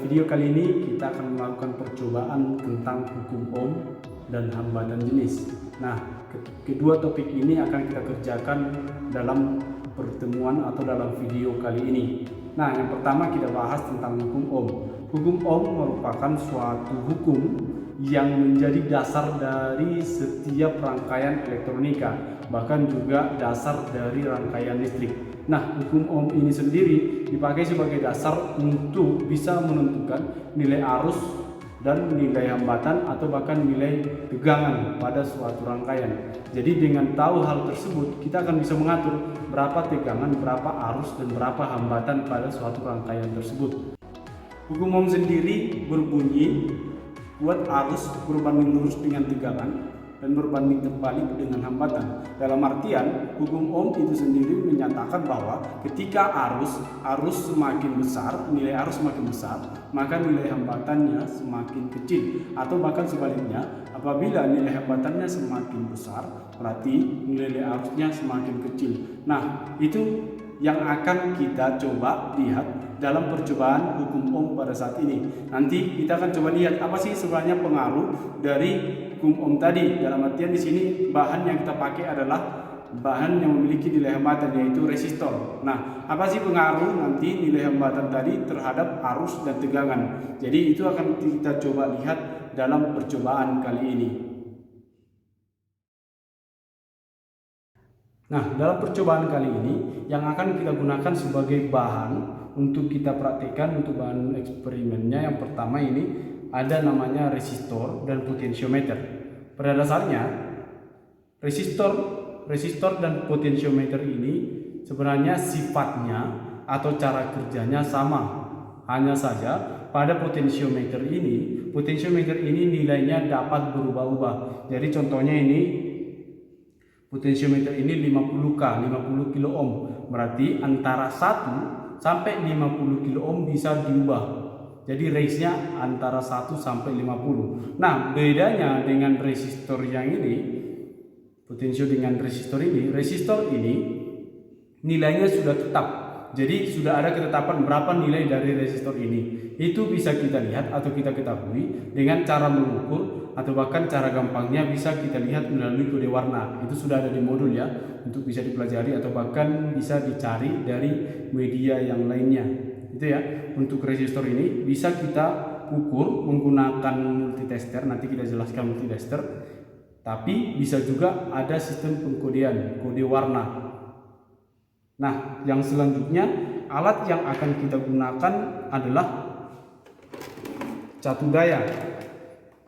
video kali ini kita akan melakukan percobaan tentang hukum Ohm dan hambatan jenis. Nah, kedua topik ini akan kita kerjakan dalam pertemuan atau dalam video kali ini. Nah, yang pertama kita bahas tentang hukum Ohm. Hukum Ohm merupakan suatu hukum yang menjadi dasar dari setiap rangkaian elektronika, bahkan juga dasar dari rangkaian listrik. Nah, hukum Ohm ini sendiri dipakai sebagai dasar untuk bisa menentukan nilai arus dan nilai hambatan atau bahkan nilai tegangan pada suatu rangkaian. Jadi dengan tahu hal tersebut, kita akan bisa mengatur berapa tegangan, berapa arus, dan berapa hambatan pada suatu rangkaian tersebut. Hukum Ohm sendiri berbunyi buat arus berbanding lurus dengan tegangan dan berbanding terbalik dengan hambatan. Dalam artian, hukum Ohm itu sendiri menyatakan bahwa ketika arus semakin besar, nilai arus semakin besar, maka nilai hambatannya semakin kecil. Atau bahkan sebaliknya, apabila nilai hambatannya semakin besar, berarti nilai arusnya semakin kecil. Nah, itu yang akan kita coba lihat dalam percobaan hukum Ohm pada saat ini. Nanti kita akan coba lihat apa sih sebenarnya pengaruh dari hukum Ohm tadi. Dalam artian di sini bahan yang kita pakai adalah bahan yang memiliki nilai hambatan, yaitu resistor. Nah, apa sih pengaruh nanti nilai hambatan tadi terhadap arus dan tegangan? Jadi itu akan kita coba lihat dalam percobaan kali ini. Nah, dalam percobaan kali ini yang akan kita gunakan sebagai bahan untuk kita praktikkan untuk bahan eksperimennya, yang pertama ini ada namanya resistor dan potensiometer. Pada dasarnya resistor dan potensiometer ini sebenarnya sifatnya atau cara kerjanya sama. Hanya saja pada potensiometer ini nilainya dapat berubah-ubah. Jadi contohnya ini potensiometer ini 50 kilo ohm. Berarti antara 1 sampai 50 kilo ohm bisa diubah. Jadi range-nya antara 1 sampai 50. Nah, bedanya dengan resistor yang ini, potensio dengan resistor ini nilainya sudah tetap. Jadi sudah ada ketetapan berapa nilai dari resistor ini. Itu bisa kita lihat atau kita ketahui dengan cara mengukur, atau bahkan cara gampangnya bisa kita lihat melalui kode warna. Itu sudah ada di modul ya, untuk bisa dipelajari atau bahkan bisa dicari dari media yang lainnya. Itu ya. Untuk resistor ini bisa kita ukur menggunakan multitester. Nanti kita jelaskan multitester. Tapi bisa juga ada sistem pengkodean, kode warna. Nah, yang selanjutnya alat yang akan kita gunakan adalah catu daya.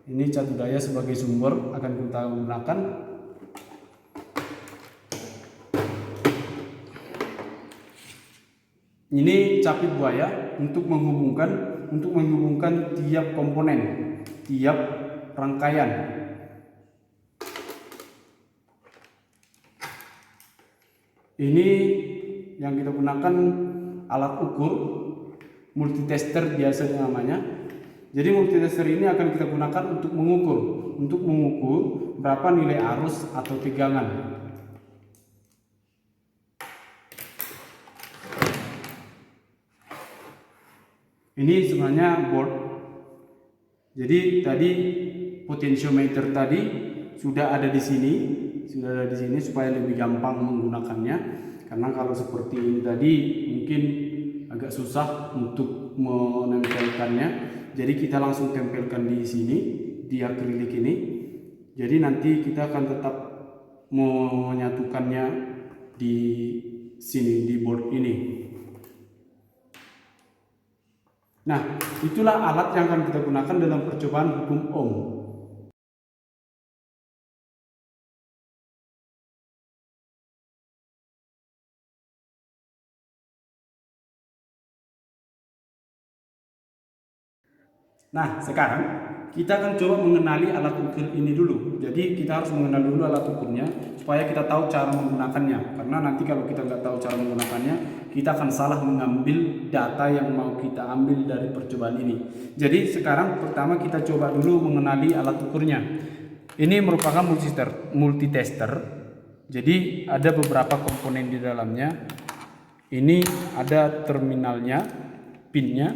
Ini catu daya sebagai sumber akan kita gunakan. Ini capit buaya untuk menghubungkan tiap komponen, tiap rangkaian. Ini yang kita gunakan alat ukur multitester biasanya namanya. Jadi multitester ini akan kita gunakan untuk mengukur berapa nilai arus atau tegangan. Ini sebenarnya board. Jadi tadi potensiometer tadi sudah ada di sini, supaya lebih gampang menggunakannya. Karena kalau seperti ini tadi mungkin agak susah untuk menempelkannya. Jadi kita langsung tempelkan di sini, di akrilik ini. Jadi nanti kita akan tetap menyatukannya di sini, di board ini. Nah, itulah alat yang akan kita gunakan dalam percobaan hukum Ohm. Nah, sekarang kita akan coba mengenali alat ukur ini dulu. Jadi kita harus mengenal dulu alat ukurnya supaya kita tahu cara menggunakannya. Karena nanti kalau kita nggak tahu cara menggunakannya, kita akan salah mengambil data yang mau kita ambil dari percobaan ini. Jadi sekarang pertama kita coba dulu mengenali alat ukurnya. Ini merupakan multitester. Jadi ada beberapa komponen di dalamnya. Ini ada terminalnya, pinnya.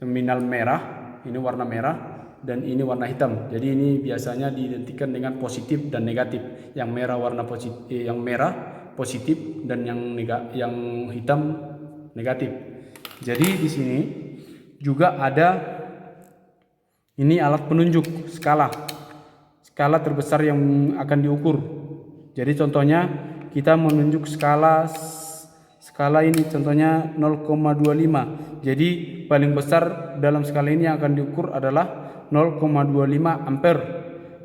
terminal merah, ini warna merah, dan ini warna hitam. Jadi ini biasanya diidentikan dengan positif dan negatif. Yang merah warna positif, dan yang hitam negatif. Jadi di sini juga ada ini alat penunjuk skala terbesar yang akan diukur. Jadi contohnya kita menunjuk skala ini contohnya 0,25. Jadi paling besar dalam skala ini yang akan diukur adalah 0,25 ampere,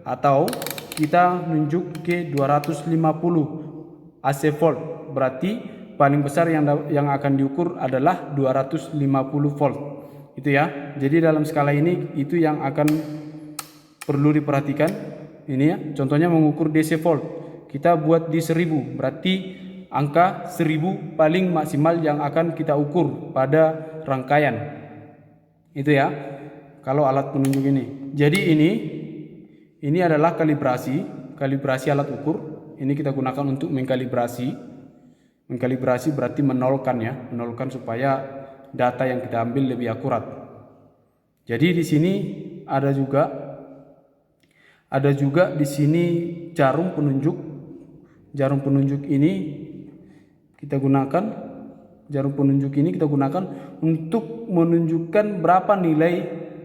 atau kita nunjuk ke 250 AC volt. Berarti paling besar yang akan diukur adalah 250 volt. Itu ya. Jadi dalam skala ini itu yang akan perlu diperhatikan. Ini ya. Contohnya mengukur DC volt. Kita buat di 1000. Berarti angka 1000 paling maksimal yang akan kita ukur pada rangkaian. Itu ya. Kalau alat penunjuk ini. Jadi ini adalah kalibrasi alat ukur. Ini kita gunakan untuk mengkalibrasi. Mengkalibrasi berarti menolkan supaya data yang kita ambil lebih akurat. Jadi di sini ada juga di sini jarum penunjuk. Jarum penunjuk ini kita gunakan untuk menunjukkan berapa nilai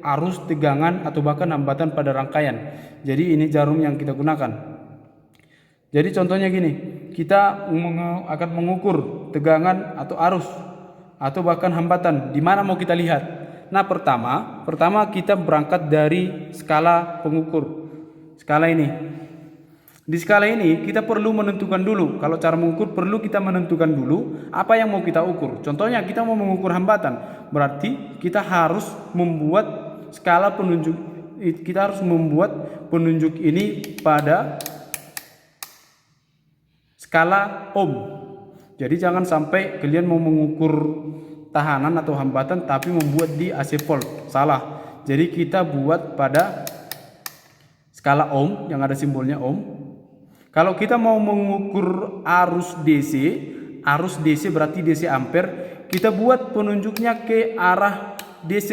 arus, tegangan, atau bahkan hambatan pada rangkaian. Jadi ini jarum yang kita gunakan. Jadi contohnya gini, kita akan mengukur tegangan atau arus atau bahkan hambatan. Di mana mau kita lihat? Nah, pertama kita berangkat dari skala pengukur. Skala ini. Di skala ini kita perlu menentukan dulu. Kalau cara mengukur perlu kita menentukan dulu apa yang mau kita ukur. Contohnya kita mau mengukur hambatan. Berarti kita harus membuat skala penunjuk. Kita harus membuat penunjuk ini pada skala ohm. Jadi jangan sampai kalian mau mengukur tahanan atau hambatan tapi membuat di AC volt. Salah. Jadi kita buat pada skala ohm yang ada simbolnya ohm. Kalau kita mau mengukur arus DC berarti DC ampere, kita buat penunjuknya ke arah DC.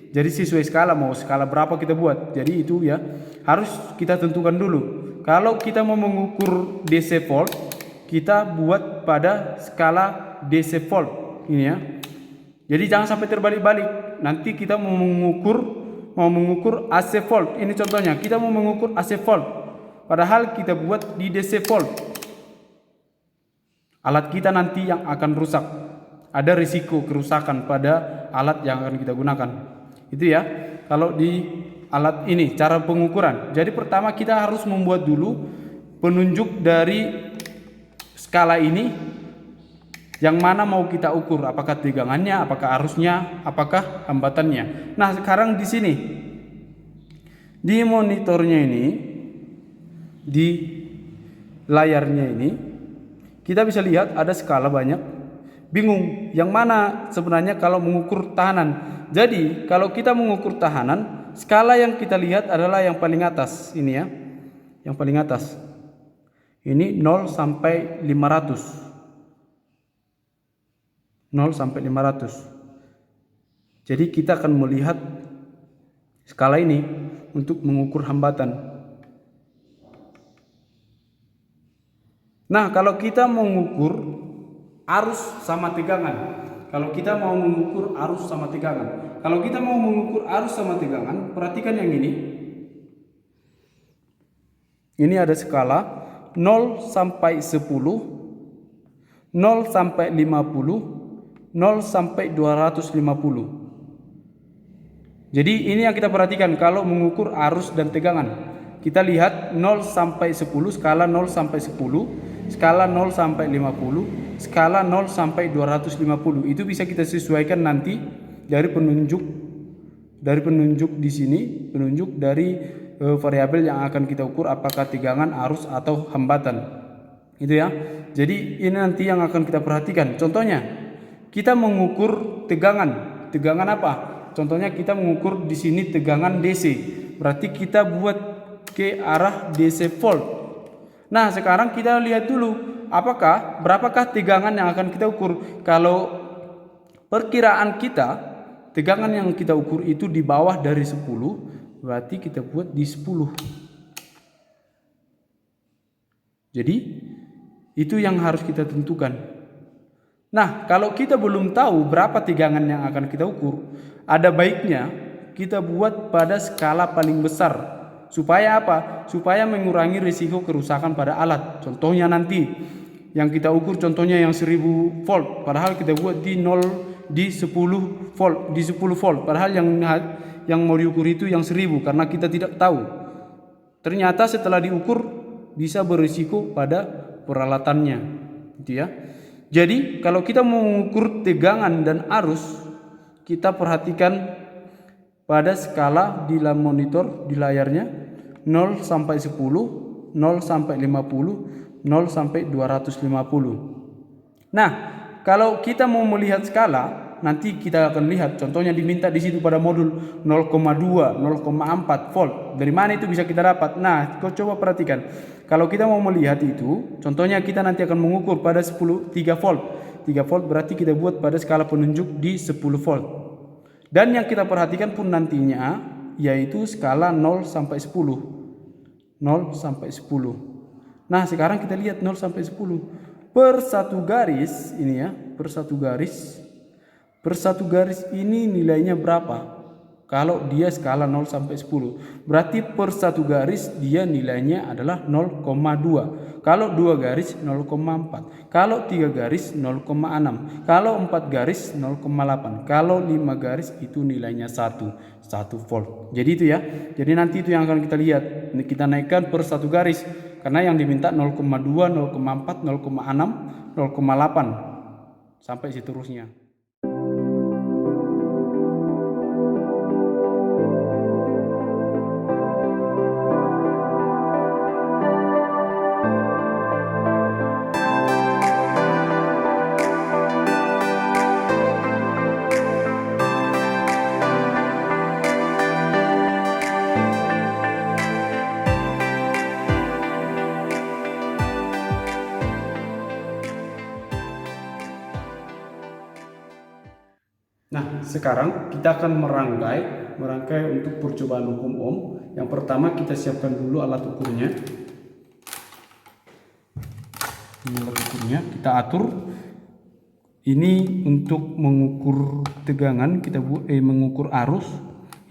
Jadi sesuai skala, mau skala berapa kita buat. Jadi itu ya harus kita tentukan dulu. Kalau kita mau mengukur DC volt, kita buat pada skala DC volt ini ya. Jadi jangan sampai terbalik-balik. Nanti kita mau mengukur AC volt. Ini contohnya, kita mau mengukur AC volt. Padahal kita buat di DC volt. Alat kita nanti yang akan rusak. Ada risiko kerusakan pada alat yang akan kita gunakan. Itu ya. Kalau di alat ini cara pengukuran. Jadi pertama kita harus membuat dulu penunjuk dari skala ini yang mana mau kita ukur, apakah tegangannya, apakah arusnya, apakah hambatannya. Nah, sekarang di sini di monitornya ini, di layarnya ini kita bisa lihat ada skala banyak. Bingung yang mana sebenarnya kalau mengukur tahanan. Jadi kalau kita mengukur tahanan, skala yang kita lihat adalah yang paling atas ini ya. Yang paling atas. Ini 0 sampai 500. 0 sampai 500. Jadi kita akan melihat skala ini untuk mengukur hambatan. Nah, kalau kita mengukur arus sama tegangan. Kalau kita mau mengukur arus sama tegangan. Kalau kita mau mengukur arus sama tegangan, perhatikan yang ini. Ini ada skala 0 sampai 10, 0 sampai 50, 0 sampai 250. Jadi ini yang kita perhatikan kalau mengukur arus dan tegangan. Kita lihat 0 sampai 10, skala 0 sampai 10, skala 0 sampai 50, skala 0 sampai 250. Itu bisa kita sesuaikan nanti dari penunjuk di sini, penunjuk dari variabel yang akan kita ukur apakah tegangan, arus atau hambatan. Itu ya. Jadi ini nanti yang akan kita perhatikan. Contohnya kita mengukur tegangan. Tegangan apa? Contohnya kita mengukur di sini tegangan DC. Berarti kita buat ke arah DC volt. Nah, sekarang kita lihat dulu berapakah tegangan yang akan kita ukur. Kalau perkiraan kita tegangan yang kita ukur itu di bawah dari 10, berarti kita buat di 10. Jadi itu yang harus kita tentukan. Nah, kalau kita belum tahu berapa tegangan yang akan kita ukur, ada baiknya kita buat pada skala paling besar. Supaya apa? Supaya mengurangi risiko kerusakan pada alat. Contohnya nanti yang kita ukur contohnya yang 1000 volt, padahal kita buat di 10 volt, di 10 volt. Padahal yang mau diukur itu yang 1000 karena kita tidak tahu. Ternyata setelah diukur bisa berisiko pada peralatannya, gitu ya. Jadi kalau kita mau mengukur tegangan dan arus, kita perhatikan pada skala di dalam monitor di layarnya 0 sampai 10, 0 sampai 50, 0 sampai 250. Nah, kalau kita mau melihat skala, nanti kita akan lihat contohnya diminta di situ pada modul 0,2, 0,4 volt. Dari mana itu bisa kita dapat? Nah, kau coba perhatikan. Kalau kita mau melihat itu, contohnya kita nanti akan mengukur pada 3 volt. 3 volt berarti kita buat pada skala penunjuk di 10 volt. Dan yang kita perhatikan pun nantinya yaitu skala 0 sampai 10. 0 sampai 10. Nah, sekarang kita lihat 0 sampai 10. Per satu garis ini ya, per satu garis ini nilainya berapa? Kalau dia skala 0 sampai 10, berarti per satu garis dia nilainya adalah 0,2. Kalau 2 garis 0,4. Kalau 3 garis 0,6. Kalau 4 garis 0,8. Kalau 5 garis itu nilainya 1 volt. Jadi itu ya. Jadi nanti itu yang akan kita lihat. Kita naikkan per satu garis karena yang diminta 0,2, 0,4, 0,6, 0,8 sampai seterusnya. Nah, sekarang kita akan merangkai untuk percobaan hukum Ohm. Yang pertama kita siapkan dulu alat ukurnya. Ini alat ukurnya, kita atur. Ini untuk mengukur tegangan, kita mengukur arus.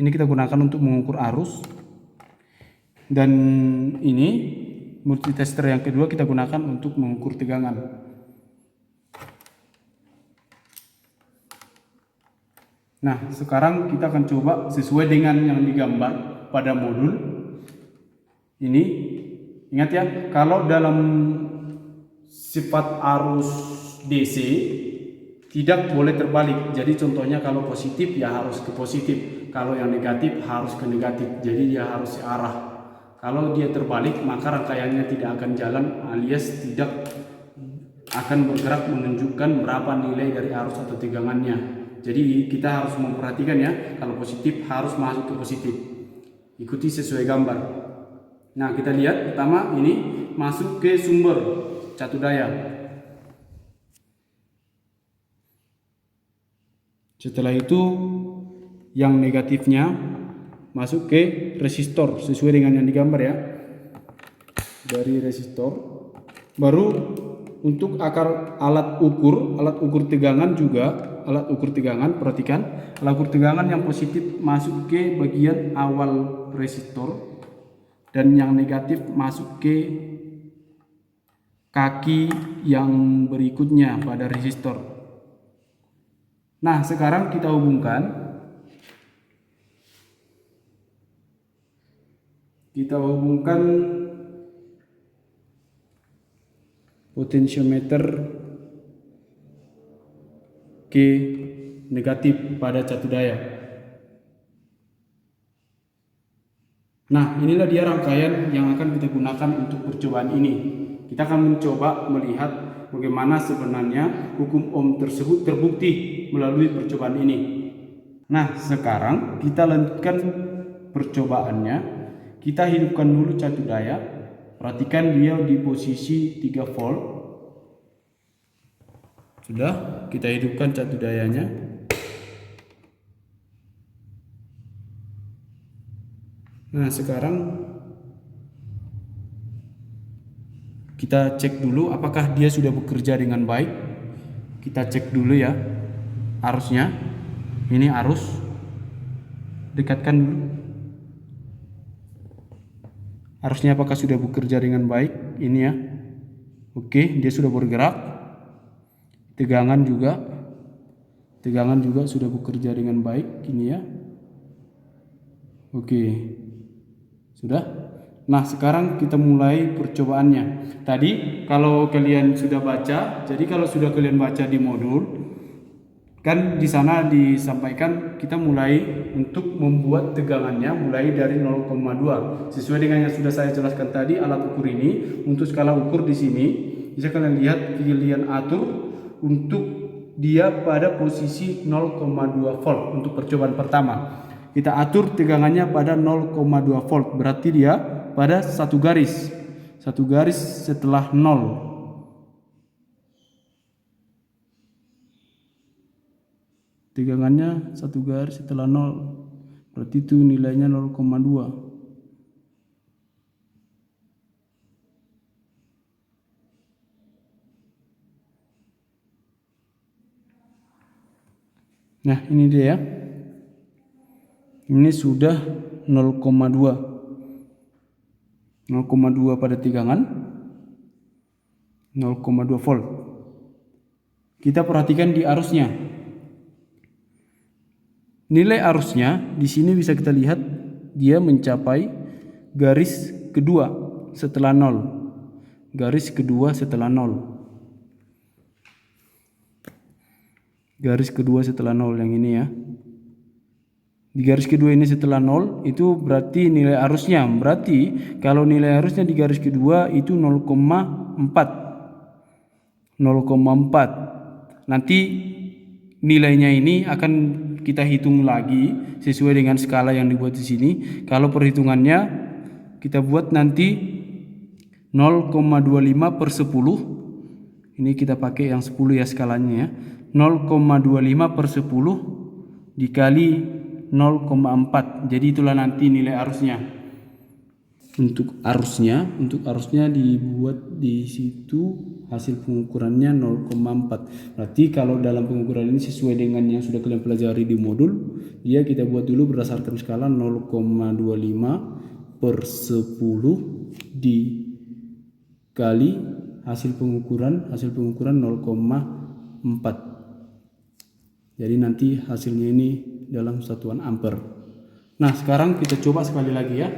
Ini kita gunakan untuk mengukur arus. Dan ini multitester yang kedua kita gunakan untuk mengukur tegangan. Nah, sekarang kita akan coba sesuai dengan yang digambar pada modul ini. Ingat ya, kalau dalam sifat arus DC tidak boleh terbalik. Jadi contohnya kalau positif ya harus ke positif, kalau yang negatif harus ke negatif. Jadi dia harus searah. Kalau dia terbalik maka rangkaiannya tidak akan jalan alias tidak akan bergerak menunjukkan berapa nilai dari arus atau tegangannya. Jadi kita harus memperhatikan ya, kalau positif harus masuk ke positif. Ikuti sesuai gambar. Nah, kita lihat pertama ini masuk ke sumber catu daya. Setelah itu yang negatifnya masuk ke resistor sesuai dengan yang digambar ya. Dari resistor baru untuk alat ukur tegangan juga. Alat ukur tegangan, perhatikan alat ukur tegangan yang positif masuk ke bagian awal resistor dan yang negatif masuk ke kaki yang berikutnya pada resistor. Nah, sekarang kita hubungkan potentiometer ke negatif pada catu daya. Nah, inilah dia rangkaian yang akan kita gunakan untuk percobaan ini. Kita akan mencoba melihat bagaimana sebenarnya hukum Ohm tersebut terbukti melalui percobaan ini. Nah, sekarang kita lanjutkan percobaannya. Kita hidupkan dulu catu daya. Perhatikan dia di posisi 3 volt. Sudah, kita hidupkan catu dayanya. Nah, sekarang kita cek dulu apakah dia sudah bekerja dengan baik. Kita cek dulu ya arusnya. Ini arus, dekatkan dulu. Arusnya apakah sudah bekerja dengan baik? Ini ya. Oke, dia sudah bergerak. Tegangan juga sudah bekerja dengan baik. Ini ya. Oke, sudah. Nah, sekarang kita mulai percobaannya. Tadi kalau kalian sudah baca, jadi kalau sudah kalian baca di modul, kan di sana disampaikan kita mulai untuk membuat tegangannya mulai dari 0,2. Sesuai dengan yang sudah saya jelaskan tadi, alat ukur ini untuk skala ukur di sini bisa kalian lihat, kalian atur untuk dia pada posisi 0,2 volt untuk percobaan pertama. Kita atur tegangannya pada 0,2 volt, berarti dia pada satu garis setelah 0. Tegangannya satu garis setelah 0, berarti itu nilainya 0,2. Nah, ini dia ya. Ini sudah 0,2 pada tegangan 0,2 volt. Kita perhatikan di arusnya. Nilai arusnya di sini bisa kita lihat dia mencapai garis kedua setelah 0. Garis kedua setelah 0. Garis kedua setelah 0 yang ini ya. Di garis kedua ini setelah 0 itu berarti nilai arusnya. Berarti kalau nilai arusnya di garis kedua itu 0,4. Nanti nilainya ini akan kita hitung lagi sesuai dengan skala yang dibuat di sini. Kalau perhitungannya kita buat nanti 0,25 per 10. Ini kita pakai yang 10 ya skalanya ya. 0,25 per 10 dikali 0,4. Jadi itulah nanti nilai arusnya. Untuk arusnya dibuat di situ hasil pengukurannya 0,4. Berarti kalau dalam pengukuran ini sesuai dengan yang sudah kalian pelajari di modul, dia kita buat dulu berdasarkan skala 0,25 per 10 dikali hasil pengukuran 0,4. Jadi nanti hasilnya ini dalam satuan ampere. Nah, sekarang kita coba sekali lagi ya.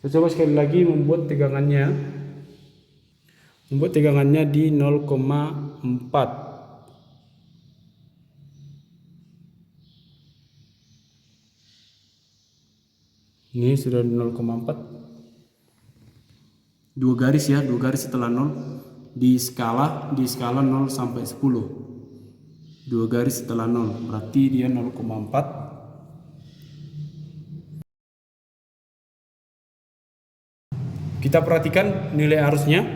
Kita coba sekali lagi membuat tegangannya. Membuat tegangannya di 0,4. Ini sudah 0,4. Dua garis ya, dua garis setelah 0 di skala 0 sampai 10. Dua garis setelah 0, berarti dia 0,4. Kita perhatikan nilai arusnya.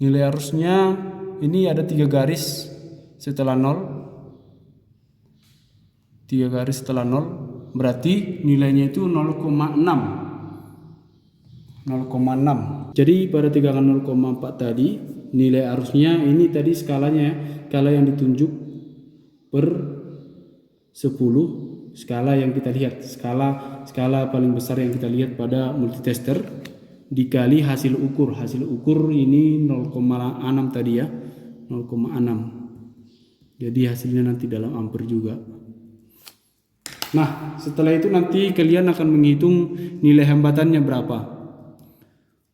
Nilai arusnya ini ada 3 garis setelah 0. 3 garis setelah 0, berarti nilainya itu 0,6. Jadi pada tegangan 0,4 tadi nilai arusnya ini tadi skalanya, skala yang ditunjuk per 10, skala yang kita lihat, skala paling besar yang kita lihat pada multitester dikali hasil ukur ini 0,6 tadi ya, 0,6. Jadi hasilnya nanti dalam ampere juga. Nah, setelah itu nanti kalian akan menghitung nilai hambatannya berapa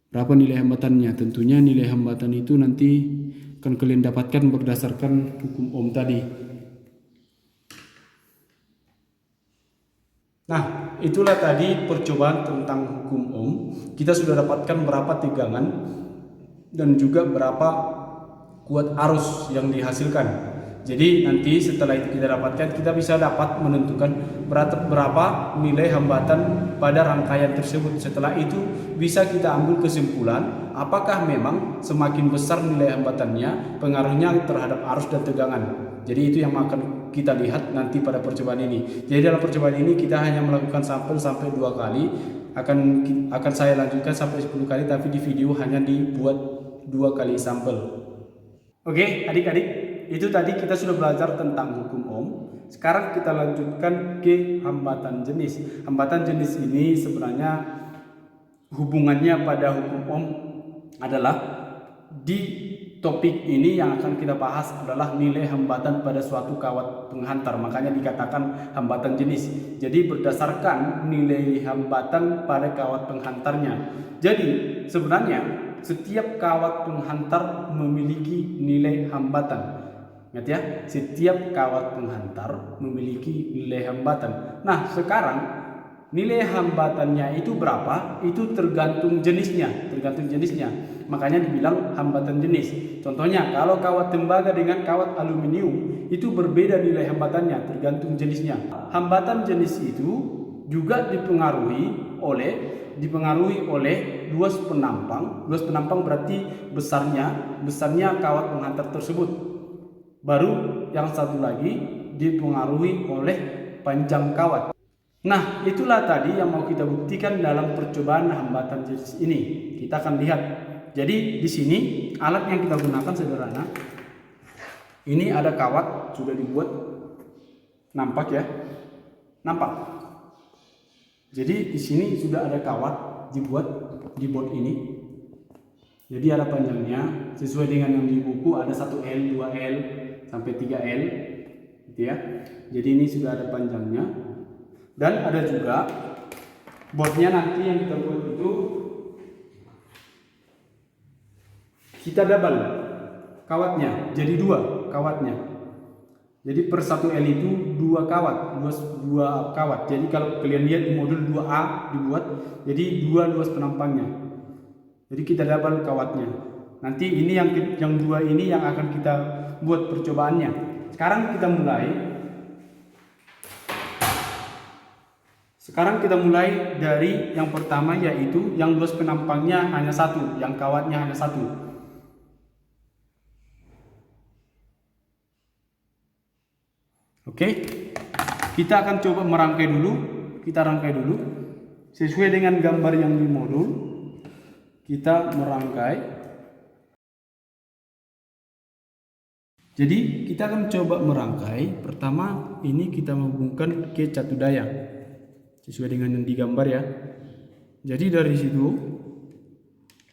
nilai hambatannya. Tentunya nilai hambatan itu nanti akan kalian dapatkan berdasarkan hukum Ohm tadi. Nah, itulah tadi percobaan tentang hukum Ohm. Kita sudah dapatkan berapa tegangan dan juga berapa kuat arus yang dihasilkan. Jadi nanti setelah itu kita dapatkan, kita bisa dapat menentukan berapa nilai hambatan pada rangkaian tersebut. Setelah itu bisa kita ambil kesimpulan apakah memang semakin besar nilai hambatannya pengaruhnya terhadap arus dan tegangan. Jadi itu yang akan kita lihat nanti pada percobaan ini. Jadi dalam percobaan ini kita hanya melakukan sampel sampai 2 kali. Akan saya lanjutkan sampai 10 kali, tapi di video hanya dibuat 2 kali sampel. Oke, adik-adik, itu tadi kita sudah belajar tentang hukum Ohm. Sekarang kita lanjutkan ke hambatan jenis. Hambatan jenis ini sebenarnya hubungannya pada hukum Ohm adalah di topik ini yang akan kita bahas adalah nilai hambatan pada suatu kawat penghantar. Makanya dikatakan hambatan jenis. Jadi berdasarkan nilai hambatan pada kawat penghantarnya. Jadi sebenarnya setiap kawat penghantar memiliki nilai hambatan. Ingat ya, setiap kawat penghantar memiliki nilai hambatan. Nah, sekarang nilai hambatannya itu berapa? Itu tergantung jenisnya, Makanya dibilang hambatan jenis. Contohnya, kalau kawat tembaga dengan kawat aluminium itu berbeda nilai hambatannya, tergantung jenisnya. Hambatan jenis itu juga dipengaruhi oleh luas penampang. Luas penampang berarti besarnya kawat penghantar tersebut. Baru yang satu lagi dipengaruhi oleh panjang kawat. Nah, itulah tadi yang mau kita buktikan dalam percobaan hambatan jenis ini. Kita akan lihat. Jadi di sini alat yang kita gunakan sederhana. Ini ada kawat sudah dibuat. Nampak ya? Nampak. Jadi di sini sudah ada kawat dibuat di board ini. Jadi ada panjangnya sesuai dengan yang di buku, ada 1L, 2L sampai 3L gitu ya. Jadi ini sudah ada panjangnya. Dan ada juga boardnya nanti yang kita buat itu kita double kawatnya, jadi 2 kawatnya. Jadi per 1L itu 2 kawat, dua kawat. Jadi kalau kalian lihat di modul 2A dibuat, jadi 2 luas penampangnya. Jadi kita double kawatnya. Nanti ini yang 2 ini yang akan kita buat percobaannya. Sekarang kita mulai dari yang pertama, yaitu yang luas penampangnya hanya 1, yang kawatnya hanya 1. Oke, kita akan coba merangkai dulu. Kita rangkai dulu sesuai dengan gambar yang di modul. Kita merangkai. Jadi kita akan coba merangkai. Pertama ini kita menghubungkan ke catu daya sesuai dengan yang digambar ya. Jadi dari situ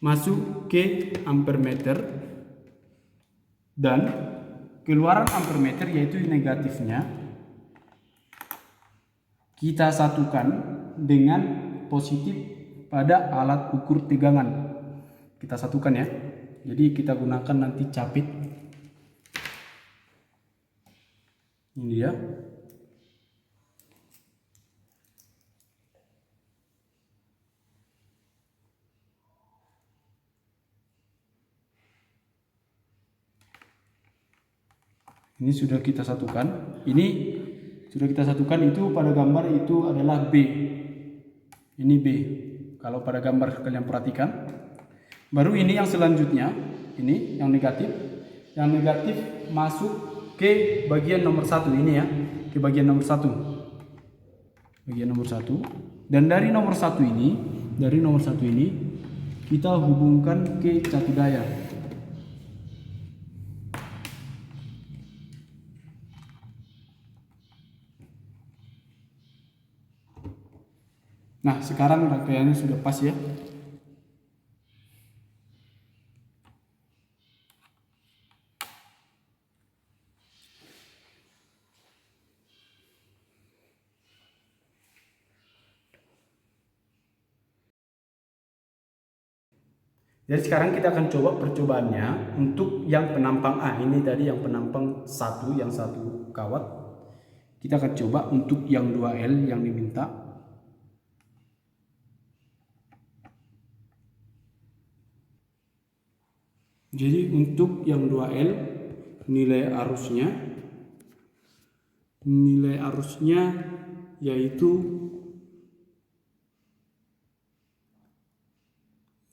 masuk ke ampermeter dan keluaran ampermeter yaitu negatifnya kita satukan dengan positif pada alat ukur tegangan. Kita satukan ya. Jadi kita gunakan nanti capit. Ini dia. Ini sudah kita satukan. Itu pada gambar itu adalah B. Ini B. Kalau pada gambar kalian perhatikan. Baru ini yang selanjutnya, ini yang negatif. Yang negatif masuk ke bagian nomor 1 ini ya. Ke bagian nomor 1. Bagian nomor 1. Dan dari nomor 1 ini kita hubungkan ke catu daya. Nah, sekarang rangkaiannya sudah pas ya. Jadi sekarang kita akan coba percobaannya untuk yang penampang A. Ini tadi yang penampang 1, yang 1 kawat. Kita akan coba untuk yang 2L yang diminta. Jadi untuk yang 2L nilai arusnya nilai arusnya yaitu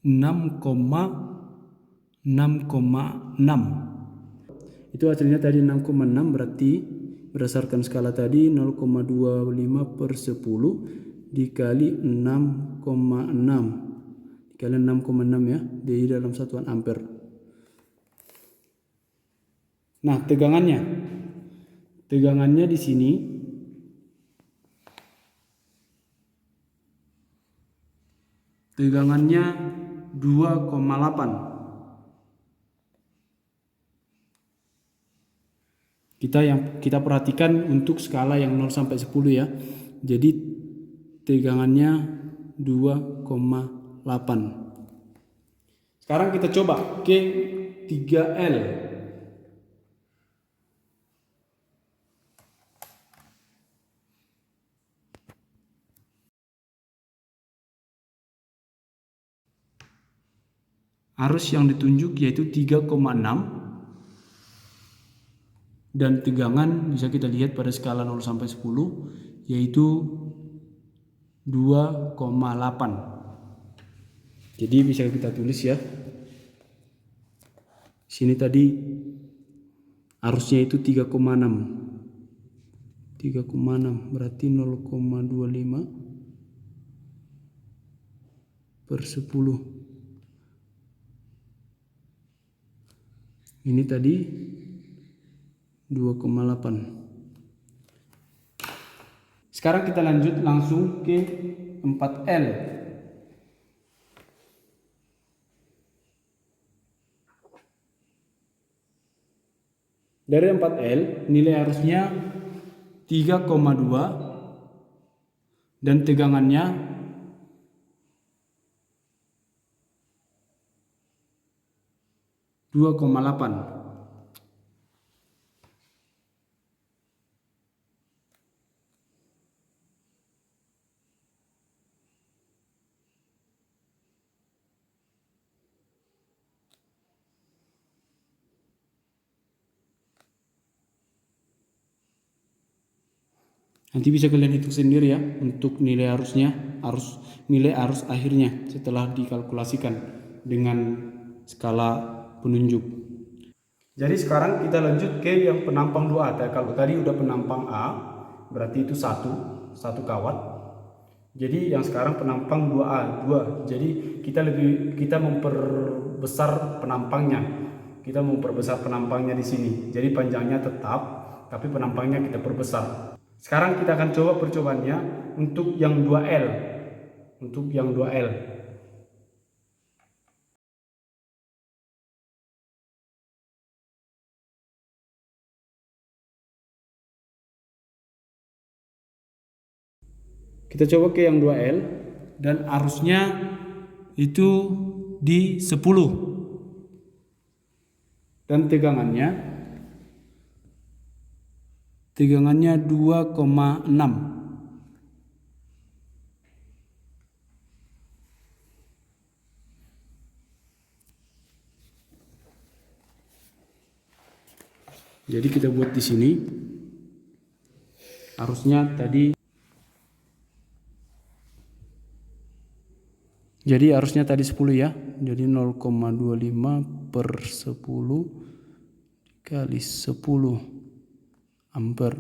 6,6. Itu hasilnya tadi 6,6, berarti berdasarkan skala tadi 0,25 per 10 dikali 6,6 dikali 6,6 ya, di dalam satuan ampere. Nah, tegangannya di sini tegangannya 2,8. Kita perhatikan untuk skala yang 0 sampai 10 ya. Jadi tegangannya 2,8. Sekarang kita coba ke 3L. Arus yang ditunjuk yaitu 3,6 dan tegangan bisa kita lihat pada skala 0 sampai 10 yaitu 2,8. Jadi bisa kita tulis ya. Sini tadi arusnya itu 3,6. 3,6 berarti 0,25 per 10. Ini tadi 2,8. Sekarang kita lanjut langsung ke 4L. Dari 4L nilai arusnya 3,2 dan tegangannya 2,8. Nanti bisa kalian hitung sendiri ya untuk nilai arusnya, nilai arus akhirnya setelah dikalkulasikan dengan skala penunjuk. Jadi sekarang kita lanjut ke yang penampang 2A. Kalau tadi udah penampang A, berarti itu satu kawat. Jadi yang sekarang penampang 2A, 2. Jadi kita memperbesar penampangnya. Kita memperbesar penampangnya di sini. Jadi panjangnya tetap, tapi penampangnya kita perbesar. Sekarang kita akan coba percobaannya untuk yang 2L. Untuk yang 2L. Kita coba ke yang 2L dan arusnya itu di 10. Dan tegangannya 2,6. Jadi kita buat di sini arusnya tadi. Jadi arusnya tadi 10 ya. Jadi 0,25 per 10 kali 10 ampere.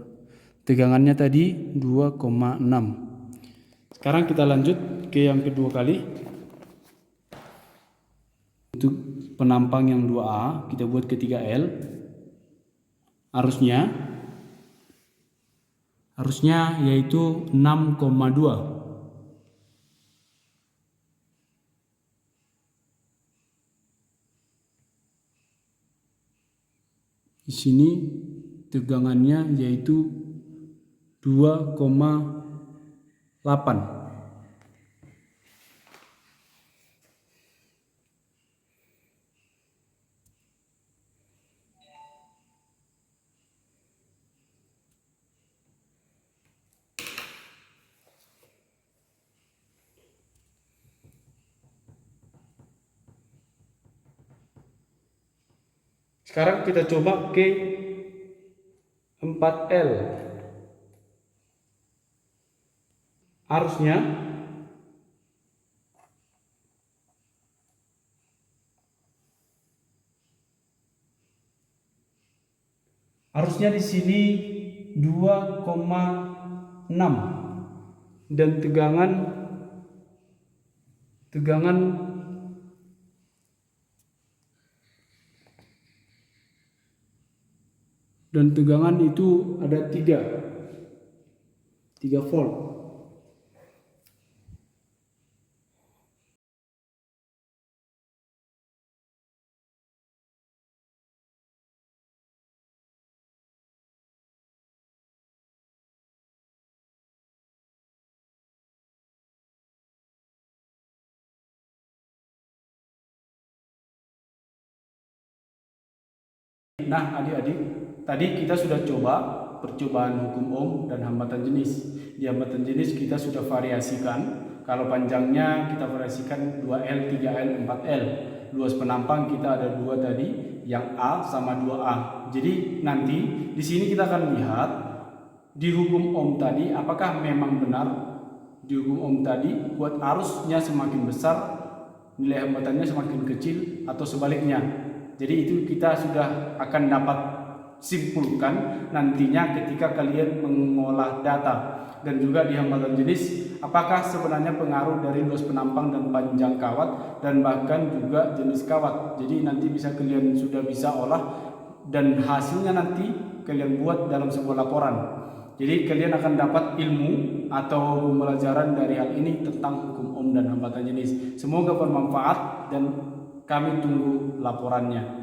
Tegangannya tadi 2,6. Sekarang kita lanjut ke yang kedua kali. Untuk penampang yang 2A, kita buat ke 3L. Arusnya yaitu 6,2. Di sini tegangannya yaitu 2,8. Sekarang kita coba ke 4L. arusnya di sini 2,6 dan tegangan itu ada 3 volt. Nah, adik-adik, tadi kita sudah coba percobaan hukum ohm dan hambatan jenis. Di hambatan jenis kita sudah variasikan. Kalau panjangnya kita variasikan 2L, 3L, 4L. Luas penampang kita ada 2 tadi, yang A sama 2A. Jadi nanti di sini kita akan lihat di hukum ohm tadi apakah memang benar di hukum ohm tadi buat arusnya semakin besar, nilai hambatannya semakin kecil atau sebaliknya. Jadi itu kita sudah akan dapat simpulkan nantinya ketika kalian mengolah data. Dan juga di hambatan jenis, apakah sebenarnya pengaruh dari luas penampang dan panjang kawat dan bahkan juga jenis kawat. Jadi nanti kalian sudah bisa olah dan hasilnya nanti kalian buat dalam sebuah laporan. Jadi kalian akan dapat ilmu atau pembelajaran dari hal ini tentang hukum ohm dan hambatan jenis. Semoga bermanfaat dan kami tunggu laporannya.